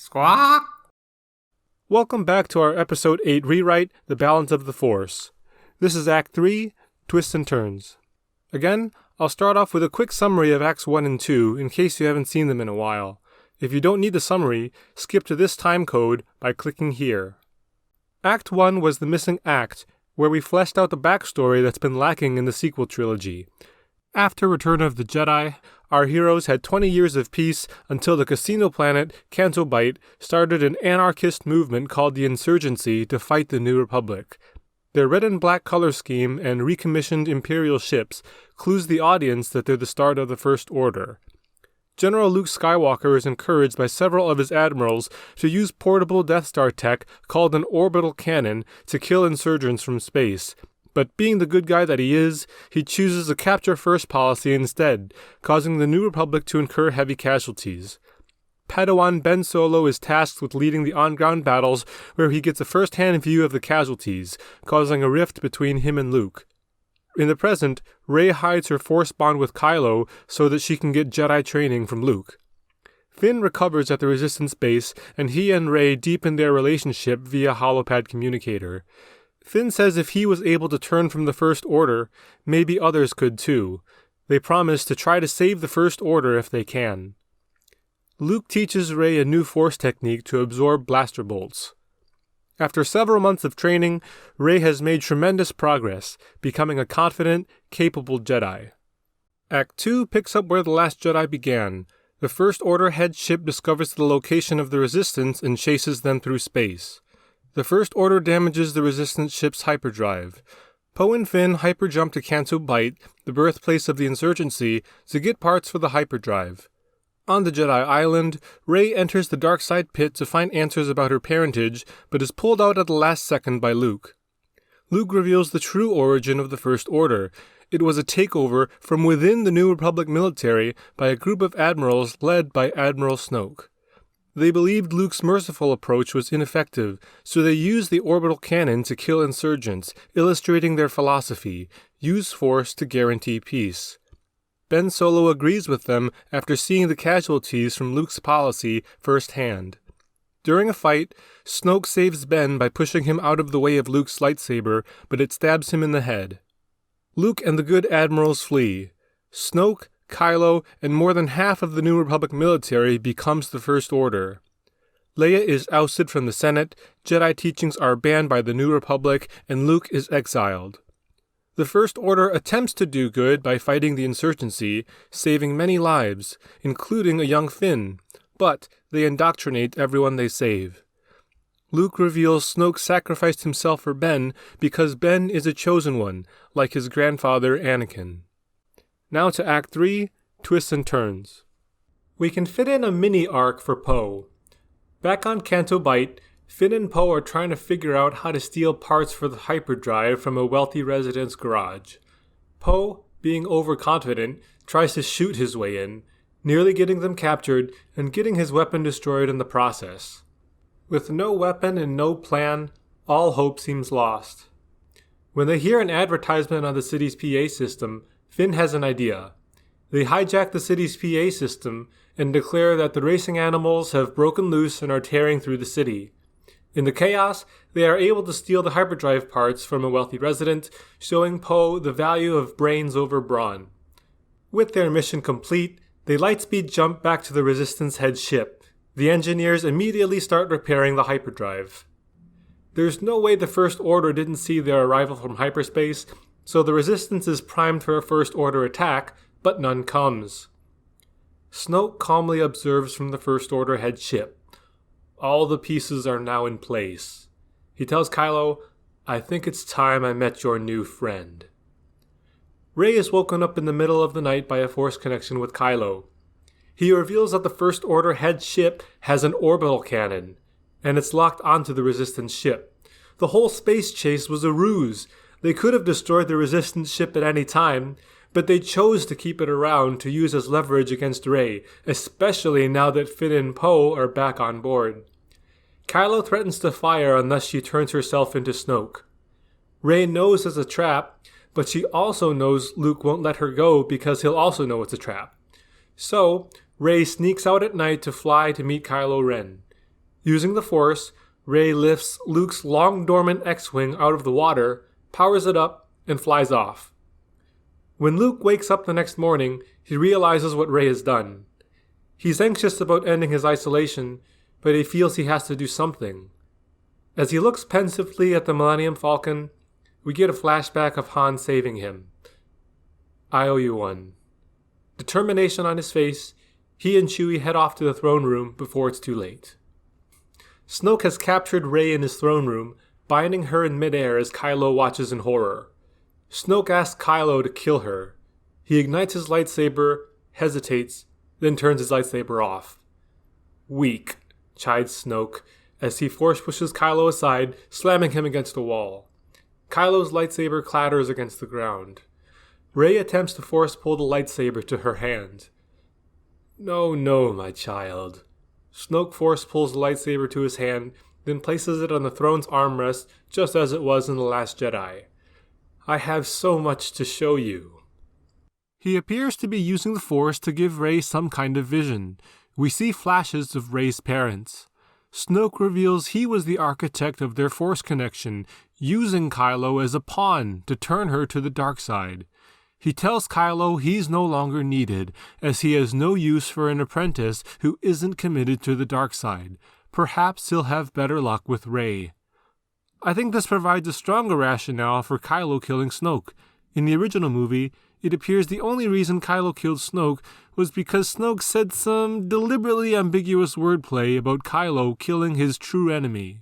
Squawk! Welcome back to our Episode 8 rewrite, The Balance of the Force. This is Act 3, Twists and Turns. Again, I'll start off with a quick summary of Acts 1 and 2 in case you haven't seen them in a while. If you don't need the summary, skip to this time code by clicking here. Act 1 was the missing act, where we fleshed out the backstory that's been lacking in the sequel trilogy. After Return of the Jedi, our heroes had 20 years of peace until the casino planet, Canto Bight, started an anarchist movement called the Insurgency to fight the New Republic. Their red and black color scheme and recommissioned Imperial ships clues the audience that they're the start of the First Order. General Luke Skywalker is encouraged by several of his admirals to use portable Death Star tech called an orbital cannon to kill insurgents from space. But being the good guy that he is, he chooses a capture-first policy instead, causing the New Republic to incur heavy casualties. Padawan Ben Solo is tasked with leading the on-ground battles where he gets a first-hand view of the casualties, causing a rift between him and Luke. In the present, Rey hides her Force bond with Kylo so that she can get Jedi training from Luke. Finn recovers at the Resistance base, and he and Rey deepen their relationship via holopad communicator. Finn says if he was able to turn from the First Order, maybe others could too. They promise to try to save the First Order if they can. Luke teaches Rey a new Force technique to absorb blaster bolts. After several months of training, Rey has made tremendous progress, becoming a confident, capable Jedi. Act 2 picks up where The Last Jedi began. The First Order head ship discovers the location of the Resistance and chases them through space. The First Order damages the Resistance ship's hyperdrive. Poe and Finn hyperjump to Canto Bight, the birthplace of the Insurgency, to get parts for the hyperdrive. On the Jedi Island, Rey enters the dark side pit to find answers about her parentage, but is pulled out at the last second by Luke. Luke reveals the true origin of the First Order. It was a takeover from within the New Republic military by a group of admirals led by Admiral Snoke. They believed Luke's merciful approach was ineffective, so they used the orbital cannon to kill insurgents, illustrating their philosophy: use force to guarantee peace. Ben Solo agrees with them after seeing the casualties from Luke's policy firsthand. During a fight, Snoke saves Ben by pushing him out of the way of Luke's lightsaber, but it stabs him in the head. Luke and the good admirals flee. Snoke, Kylo, and more than half of the New Republic military becomes the First Order. Leia is ousted from the Senate, Jedi teachings are banned by the New Republic, and Luke is exiled. The First Order attempts to do good by fighting the insurgency, saving many lives, including a young Finn, but they indoctrinate everyone they save. Luke reveals Snoke sacrificed himself for Ben because Ben is a chosen one, like his grandfather Anakin. Now to Act 3, Twists and Turns. We can fit in a mini-arc for Poe. Back on Canto Bight, Finn and Poe are trying to figure out how to steal parts for the hyperdrive from a wealthy resident's garage. Poe, being overconfident, tries to shoot his way in, nearly getting them captured and getting his weapon destroyed in the process. With no weapon and no plan, all hope seems lost. When they hear an advertisement on the city's PA system, Finn has an idea. They hijack the city's PA system and declare that the racing animals have broken loose and are tearing through the city. In the chaos, they are able to steal the hyperdrive parts from a wealthy resident, showing Poe the value of brains over brawn. With their mission complete, they lightspeed jump back to the Resistance head ship. The engineers immediately start repairing the hyperdrive. There's no way the First Order didn't see their arrival from hyperspace, so the Resistance is primed for a First Order attack, but none comes. Snoke calmly observes from the First Order head ship. All the pieces are now in place. He tells Kylo, "I think it's time I met your new friend." Rey is woken up in the middle of the night by a Force connection with Kylo. He reveals that the First Order head ship has an orbital cannon, and it's locked onto the Resistance ship. The whole space chase was a ruse. They could have destroyed the Resistance ship at any time, but they chose to keep it around to use as leverage against Rey, especially now that Finn and Poe are back on board. Kylo threatens to fire unless she turns herself into Snoke. Rey knows it's a trap, but she also knows Luke won't let her go because he'll also know it's a trap. So, Rey sneaks out at night to fly to meet Kylo Ren. Using the Force, Rey lifts Luke's long-dormant X-Wing out of the water, powers it up, and flies off. When Luke wakes up the next morning, he realizes what Rey has done. He's anxious about ending his isolation, but he feels he has to do something. As he looks pensively at the Millennium Falcon, we get a flashback of Han saving him. I owe you one. Determination on his face, he and Chewie head off to the throne room before it's too late. Snoke has captured Rey in his throne room, binding her in midair as Kylo watches in horror. Snoke asks Kylo to kill her. He ignites his lightsaber, hesitates, then turns his lightsaber off. Weak, chides Snoke, as he force pushes Kylo aside, slamming him against a wall. Kylo's lightsaber clatters against the ground. Rey attempts to force pull the lightsaber to her hand. No, my child. Snoke force pulls the lightsaber to his hand, then places it on the throne's armrest just as it was in The Last Jedi. I have so much to show you. He appears to be using the Force to give Rey some kind of vision. We see flashes of Rey's parents. Snoke reveals he was the architect of their Force connection, using Kylo as a pawn to turn her to the dark side. He tells Kylo he's no longer needed, as he has no use for an apprentice who isn't committed to the dark side. Perhaps he'll have better luck with Rey. I think this provides a stronger rationale for Kylo killing Snoke. In the original movie, it appears the only reason Kylo killed Snoke was because Snoke said some deliberately ambiguous wordplay about Kylo killing his true enemy.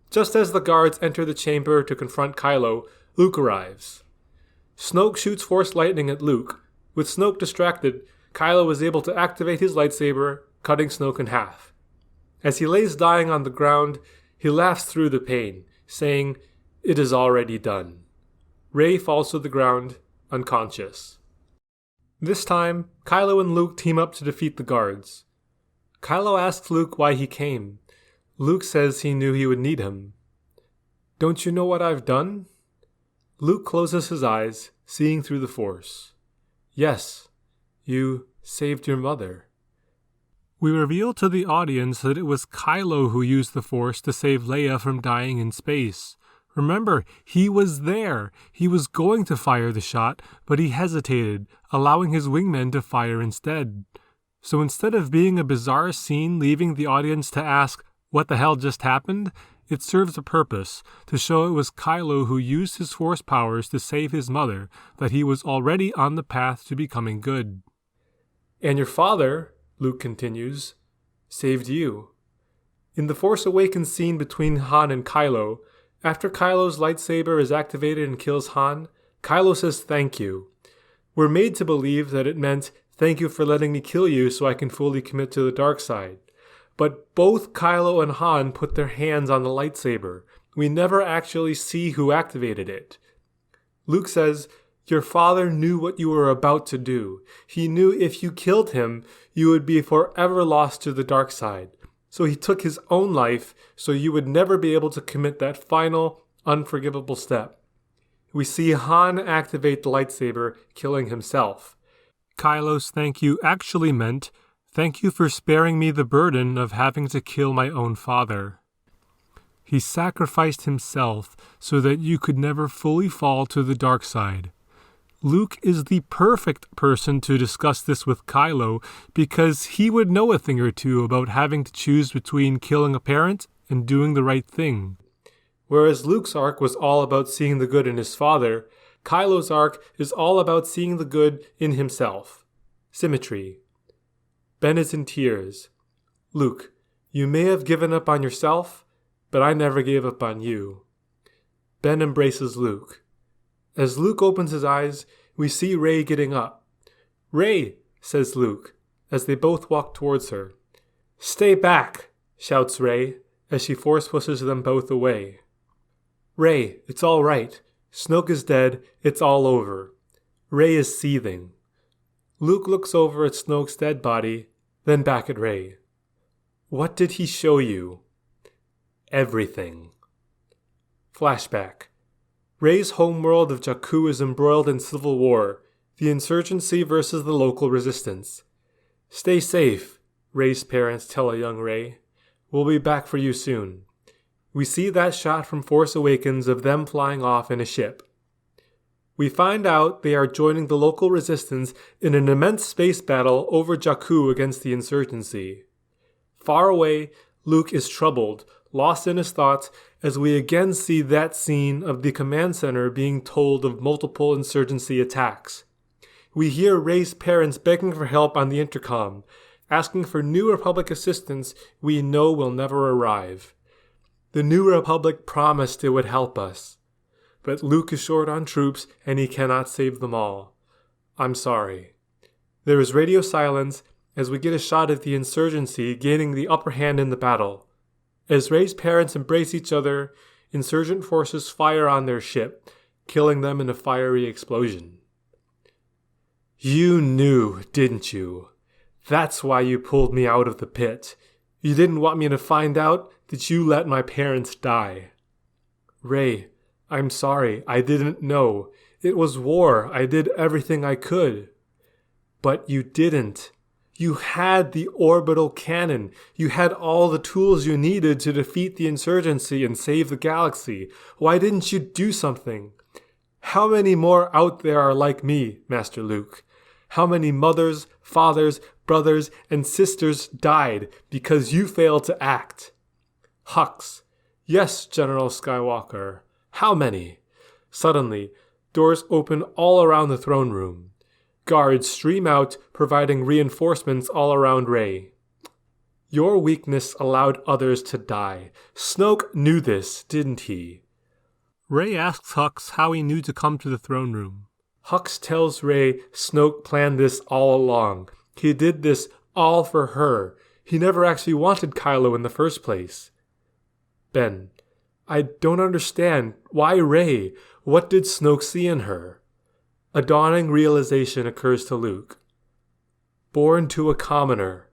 Just as the guards enter the chamber to confront Kylo, Luke arrives. Snoke shoots Force lightning at Luke. With Snoke distracted, Kylo is able to activate his lightsaber, cutting Snoke in half. As he lays dying on the ground, he laughs through the pain, saying, "It is already done." Rey falls to the ground, unconscious. This time, Kylo and Luke team up to defeat the guards. Kylo asks Luke why he came. Luke says he knew he would need him. "Don't you know what I've done?" Luke closes his eyes, seeing through the Force. "Yes, you saved your mother." We reveal to the audience that it was Kylo who used the Force to save Leia from dying in space. Remember, he was there. He was going to fire the shot, but he hesitated, allowing his wingmen to fire instead. So instead of being a bizarre scene leaving the audience to ask, what the hell just happened? It serves a purpose, to show it was Kylo who used his Force powers to save his mother, that he was already on the path to becoming good. "And your father," Luke continues, "saved you." In the Force Awakens scene between Han and Kylo, after Kylo's lightsaber is activated and kills Han, Kylo says thank you. We're made to believe that it meant, "Thank you for letting me kill you so I can fully commit to the dark side." But both Kylo and Han put their hands on the lightsaber. We never actually see who activated it. Luke says, "Your father knew what you were about to do. He knew if you killed him, you would be forever lost to the dark side. So he took his own life so you would never be able to commit that final, unforgivable step." We see Han activate the lightsaber, killing himself. Kylo's thank you actually meant, "Thank you for sparing me the burden of having to kill my own father." He sacrificed himself so that you could never fully fall to the dark side. Luke is the perfect person to discuss this with Kylo because he would know a thing or two about having to choose between killing a parent and doing the right thing. Whereas Luke's arc was all about seeing the good in his father, Kylo's arc is all about seeing the good in himself. Symmetry. Ben is in tears. "Luke, you may have given up on yourself, but I never gave up on you." Ben embraces Luke. As Luke opens his eyes, we see Rey getting up. "Rey," says Luke, as they both walk towards her. "Stay back," shouts Rey, as she force pushes them both away. "Rey, it's all right. Snoke is dead. It's all over." Rey is seething. Luke looks over at Snoke's dead body, then back at Rey. "What did he show you?" "Everything." Flashback. Rey's homeworld of Jakku is embroiled in civil war, the insurgency versus the local resistance. "Stay safe," Rey's parents tell a young Rey. We'll be back for you soon. We see that shot from Force Awakens of them flying off in a ship. We find out they are joining the local resistance in an immense space battle over Jakku against the insurgency. Far away, Luke is troubled, lost in his thoughts, as we again see that scene of the command center being told of multiple insurgency attacks. We hear Rey's parents begging for help on the intercom, asking for New Republic assistance we know will never arrive. The New Republic promised it would help us. But Luke is short on troops and he cannot save them all. I'm sorry. There is radio silence as we get a shot of the insurgency gaining the upper hand in the battle. As Rey's parents embrace each other, insurgent forces fire on their ship, killing them in a fiery explosion. You knew, didn't you? That's why you pulled me out of the pit. You didn't want me to find out that you let my parents die. Rey, I'm sorry, I didn't know. It was war. I did everything I could. But you didn't. You had the orbital cannon. You had all the tools you needed to defeat the insurgency and save the galaxy. Why didn't you do something? How many more out there are like me, Master Luke? How many mothers, fathers, brothers, and sisters died because you failed to act? Hux. Yes, General Skywalker. How many? Suddenly, doors open all around the throne room. Guards stream out, providing reinforcements all around Rey. Your weakness allowed others to die. Snoke knew this, didn't he? Rey asks Hux how he knew to come to the throne room. Hux tells Rey Snoke planned this all along. He did this all for her. He never actually wanted Kylo in the first place. Ben, I don't understand. Why Rey? What did Snoke see in her? A dawning realization occurs to Luke. Born to a commoner,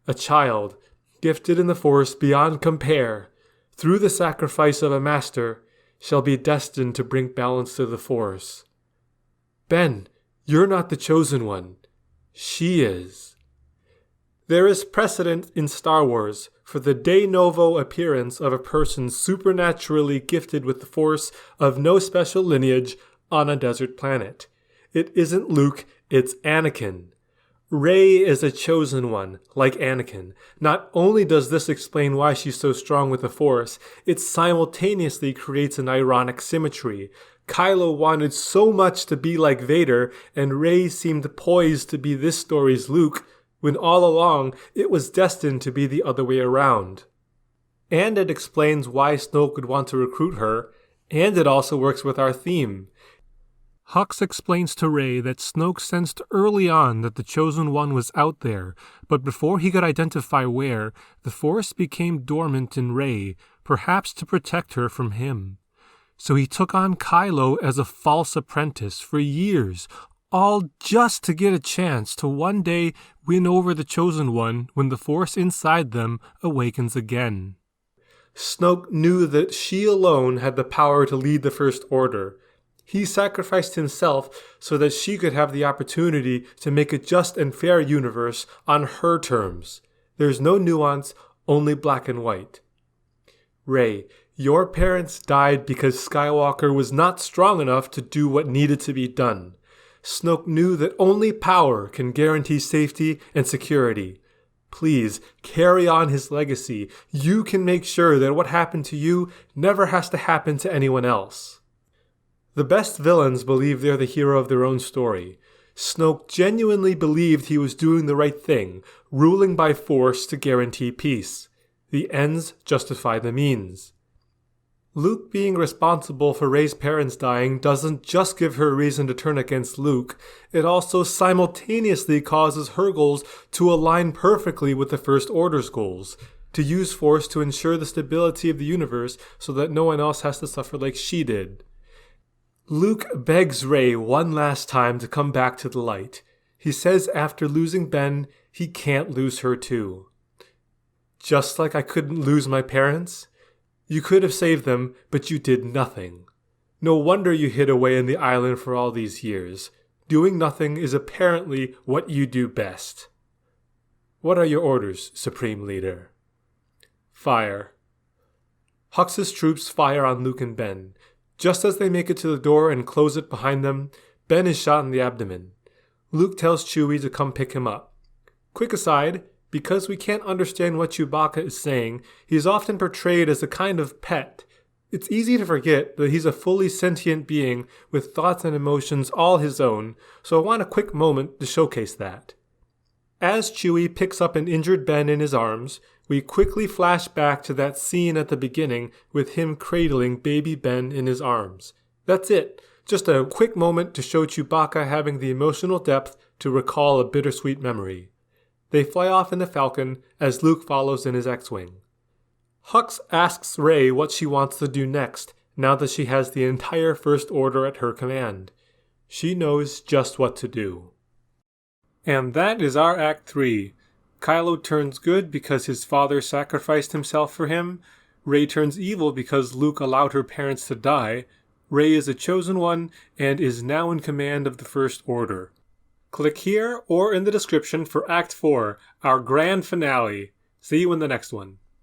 a child, gifted in the Force beyond compare, through the sacrifice of a master, shall be destined to bring balance to the Force. Ben, you're not the chosen one. She is. There is precedent in Star Wars for the de novo appearance of a person supernaturally gifted with the Force of no special lineage on a desert planet. It isn't Luke, it's Anakin. Rey is a chosen one, like Anakin. Not only does this explain why she's so strong with the Force, it simultaneously creates an ironic symmetry. Kylo wanted so much to be like Vader, and Rey seemed poised to be this story's Luke, when all along it was destined to be the other way around. And it explains why Snoke would want to recruit her, and it also works with our theme. Hux explains to Rey that Snoke sensed early on that the Chosen One was out there, but before he could identify where, the Force became dormant in Rey, perhaps to protect her from him. So he took on Kylo as a false apprentice for years, all just to get a chance to one day win over the Chosen One when the Force inside them awakens again. Snoke knew that she alone had the power to lead the First Order. He sacrificed himself so that she could have the opportunity to make a just and fair universe on her terms. There's no nuance, only black and white. Rey, your parents died because Skywalker was not strong enough to do what needed to be done. Snoke knew that only power can guarantee safety and security. Please, carry on his legacy. You can make sure that what happened to you never has to happen to anyone else. The best villains believe they're the hero of their own story. Snoke genuinely believed he was doing the right thing, ruling by force to guarantee peace. The ends justify the means. Luke being responsible for Rey's parents dying doesn't just give her a reason to turn against Luke, it also simultaneously causes her goals to align perfectly with the First Order's goals, to use Force to ensure the stability of the universe so that no one else has to suffer like she did. Luke begs Rey one last time to come back to the light. He says after losing Ben, he can't lose her too. Just like I couldn't lose my parents? You could have saved them, but you did nothing. No wonder you hid away in the island for all these years. Doing nothing is apparently what you do best. What are your orders, Supreme Leader? Fire. Hux's troops fire on Luke and Ben. Just as they make it to the door and close it behind them, Ben is shot in the abdomen. Luke tells Chewie to come pick him up. Quick aside, because we can't understand what Chewbacca is saying, he is often portrayed as a kind of pet. It's easy to forget that he's a fully sentient being with thoughts and emotions all his own, so I want a quick moment to showcase that. As Chewie picks up an injured Ben in his arms, we quickly flash back to that scene at the beginning with him cradling baby Ben in his arms. That's it. Just a quick moment to show Chewbacca having the emotional depth to recall a bittersweet memory. They fly off in the Falcon as Luke follows in his X-Wing. Hux asks Rey what she wants to do next, now that she has the entire First Order at her command. She knows just what to do. And that is our Act 3. Kylo turns good because his father sacrificed himself for him. Rey turns evil because Luke allowed her parents to die. Rey is a chosen one and is now in command of the First Order. Click here or in the description for Act 4, our grand finale. See you in the next one.